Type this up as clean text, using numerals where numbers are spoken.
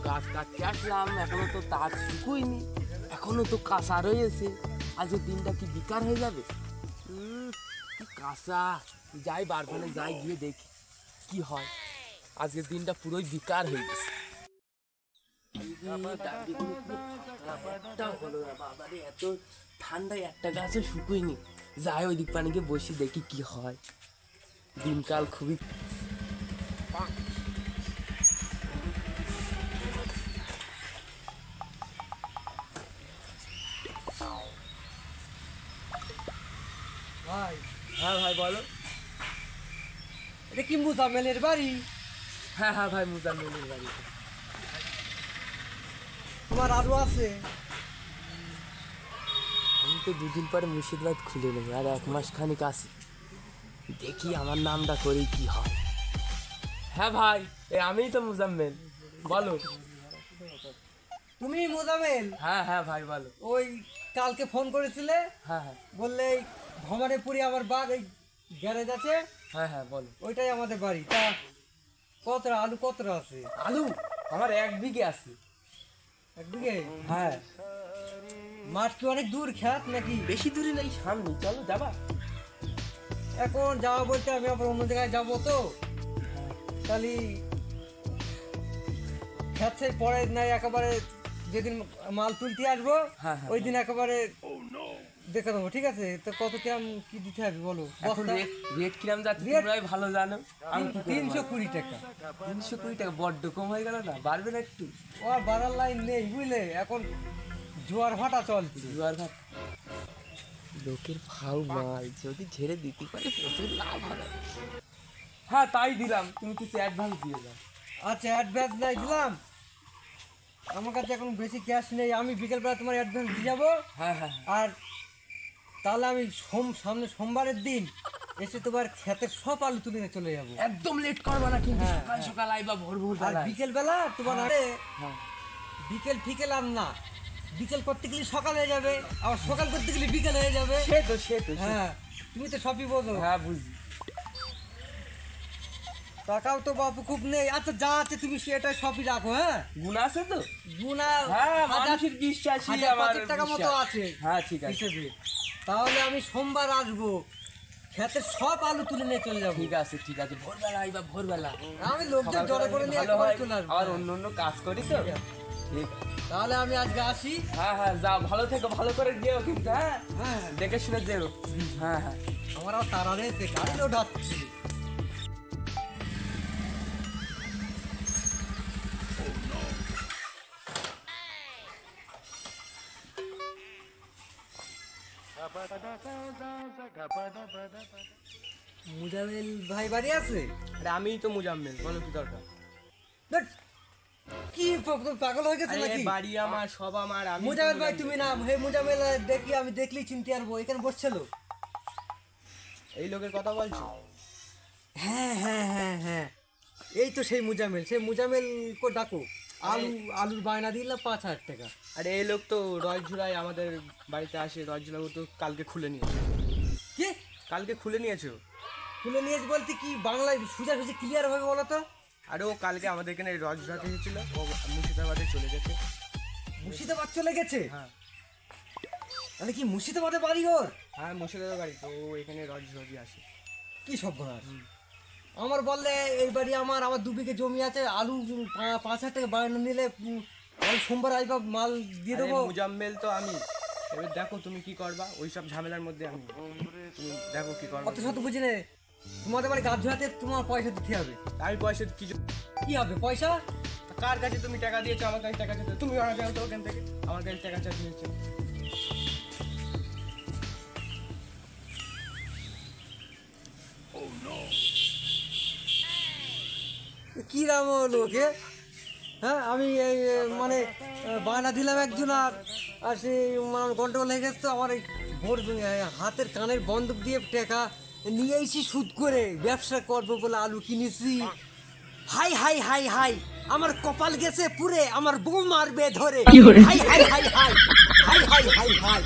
গাছ কাটতে আসলাম, এখনো তো তার শুকুইনি, এখনো তো কাঁচা রয়েছে। আজকে দিনটা কি বেকার হয়ে যাবে? কি কাঁচা, যাই বারবারে যাই গিয়ে দেখি কি হয়। আজকের দিনটা পুরোই বেকার হয়ে গেছে। এত ঠান্ডায় একটা গাছও শুকুইনি, যাই ওই দিক পানিকে বসে দেখি কি হয়। দিনকাল খুবই ভাই। হ্যাঁ ভাই বলো। এটা কি মুজাম্মেলের বাড়ি? হ্যাঁ হ্যাঁ ভাই, মুজাম্মেলের বাড়ি। তোমার আরো আছে? আমি তো দুদিন পরে মুর্শিদাবাদ খুলে নেবো, আর 1 মাস খানিক আছে, দেখি আমার নামটা করি কি হয়। হ্যাঁ ভাই, আমিই তো মুজাম্মেল, বলো। তুমি মুজাম্মেল? হ্যাঁ হ্যাঁ ভাই বলো। ওই কালকে ফোন করেছিলে, হ্যাঁ হ্যাঁ বললে ভবানীপুরে আমার বাড়ি, এই গ্যারেজ আছে, হ্যাঁ হ্যাঁ বলো। ওইটাই আমাদের বাড়ি। তা কতটা আলু কতটা আছে? আলু আমার 1 বিঘে আছে। 1 বিঘে? হ্যাঁ। মাঠ কি অনেক দূর খেত নাকি? বেশি দূরে নেই, সামনে, চলো যাবা। এখন যাওয়া বলতে আমি আবার অন্য জায়গায় যাবো তো, তাহলে খেত সেই পরে নাই, একেবারে যেদিন মাল তুলতে আসবো হ্যাঁ, হ্যাঁ, ওই দিন একেবারে দেখে দেবো। ঠিক আছে, তো কত কিরাম কি দিতে হবে বলো? এখন রেট কিরাম যাচ্ছে Rate? তোমরাই ভালো জানো। আমি কি করবো? 320 টাকা। 320 টাকা বড্ড কম হয়ে গেল না? বাড়বে না একটু? ও আর বাড়ার লাইন নেই বুঝলে, এখন জোয়ার ভাটা চলছে। জোয়ার ভাত, লোকের ফাউ মাল যদি ঝেড়ে দিতে পারে প্রচুর লাভ হবে। হ্যাঁ তাই দিলাম, তুমি কিছু অ্যাডভান্স দিয়ে দাও। আচ্ছা, অ্যাডভান্স নাই দিলাম, আমার কাছে এখন বেশি ক্যাশ নেই, আমি বিকেলবেলা তোমার অ্যাডভান্স দিয়ে যাবো। হ্যাঁ হ্যাঁ আর তাহলে আমি সামনে সোমবারের দিন এসে তোমার ক্ষেতের সব আলু তুলে নিয়ে চলে যাবো। একদম লেট করবা না কিন্তু, হ্যাঁ, সকাল সকাল আইবা, ভোর ভোর আর বেলায়। বিকেলবেলা তোমার আরে হ্যাঁ বিকেল ফিকেল আর না, বিকেল করতে গেলে সকাল হয়ে যাবে, আবার সকাল করতে গেলে বিকেল হয়ে যাবে। সে তো হ্যাঁ, তুমি তো সবই বোঝো। হ্যাঁ বুঝি। টাকাও তো বাপু খুব নেই। আচ্ছা যা আছে তুমি সেটা সবই রাখো। হ্যাঁ, গুণা আছে তো? গুনা হ্যাঁ, মানুষের বিশ্বাসই 1000 আমার টাকা মতো বিশ্বাস। আছে। হ্যাঁ ঠিক আছে, হিসেবে। তাহলে আমি সোমবার আসবো, ক্ষেতের সব আলু তুলে নিয়ে চলে যাবো। ঠিক আছে ঠিক আছে, ভোরবেলা আইবা, ভোরবেলা। আমি লোকজন জড়ো করে নিয়ে ভালো একেবারে হয়, চলে আসবো। আর অন্য অন্য কাজ করি তো। ঠিক আছে। তাহলে আমি আজকে আসি। হ্যাঁ হ্যাঁ যাও, ভালো থেকো, ভালো করে যেও কিন্তু। হ্যাঁ হ্যাঁ, দেখে শুনে যেও। হ্যাঁ হ্যাঁ আমার আর তারা নেই, গাড়ি ওঠাচ্ছি। মুজামিল ভাই বাড়ি আছে? আরে আমিই তো মুজাম্মেল, বলো কি দরকার? ধ্যাৎ, কি পাগল হয়ে গেছে নাকি? বাড়ি আমার, সব আমার। আমি মুজামিল ভাই তুমি না, হে মুজামিল দেখি, আমি দেখলি চিনতে পারবো। এখানে বসছিল। এই লোকের কথা বলছো? হ্যাঁ হ্যাঁ হ্যাঁ হ্যাঁ, এই তো সেই মুজামিল। সেই মুজামিল কো ডাকো। আলুর বায়না দিল 5,000 টাকা। আরে এই লোক তো রয়ঝুরায় আমাদের বাড়িতে আসে, রয়ঝুরা তো কালকে খুলে নিয়েছে। কি কালকে খুলে নিয়েছো? খুলে নিয়েছে বলতে কি বাংলায় সোজাসুজি ক্লিয়ার ভাবে বলো তো? আরে ও কালকে আমাদের এখানে রয়ঝুরাতে এসেছিল, ও মুর্শিদাবাদে চলে গেছে। মুর্শিদাবাদ চলে গেছে? হ্যাঁ তাহলে কি মুর্শিদাবাদে বাড়ি ওর? হ্যাঁ মুর্শিদাবাদ বাড়ি, তো ও এখানে রয়ঝুরাতে আসে। কি সর্বনাশ! আমার বললে এই বাড়ি আমার 2 বিঘে জমি আছে, আলু 5,000 টাকা বায়না নিলে আমি সোমবার আসবা, মাল দিয়ে দেবো। মুজাম্মেল তো আমি, এবার দেখো তুমি কি করবা, ওই সব ঝামেলার মধ্যে আমি, তুমি দেখো কি করবা। অত শত বুঝি নে, তোমাদের বাড়ি গাছ ঝোড়াতে তোমার পয়সা দিতে হবে। আমি পয়সা কি কি হবে পয়সা? কার কাছে তুমি টাকা দিয়েছো? আমার কাছে টাকা চাইছো, তুমি আমার কাছে ওখান থেকে আমার কাছে টাকা চাইছো। কি রাম লোকে? হ্যাঁ, আমি এই মানে বায়না দিলাম একজন, আর সেই মানে গন্ডগোল হয়ে গেছে তো। আমার এই ভোর হাতের কানের বন্দুক দিয়ে টাকা নিয়ে এসি সুদ করে ব্যবসা করবো বলে আলু কিনেছি। হাই হাই হাই হাই, আমার কপাল গেছে পুরে, আমার বউ মারবে ধরে। High high high high high high high high.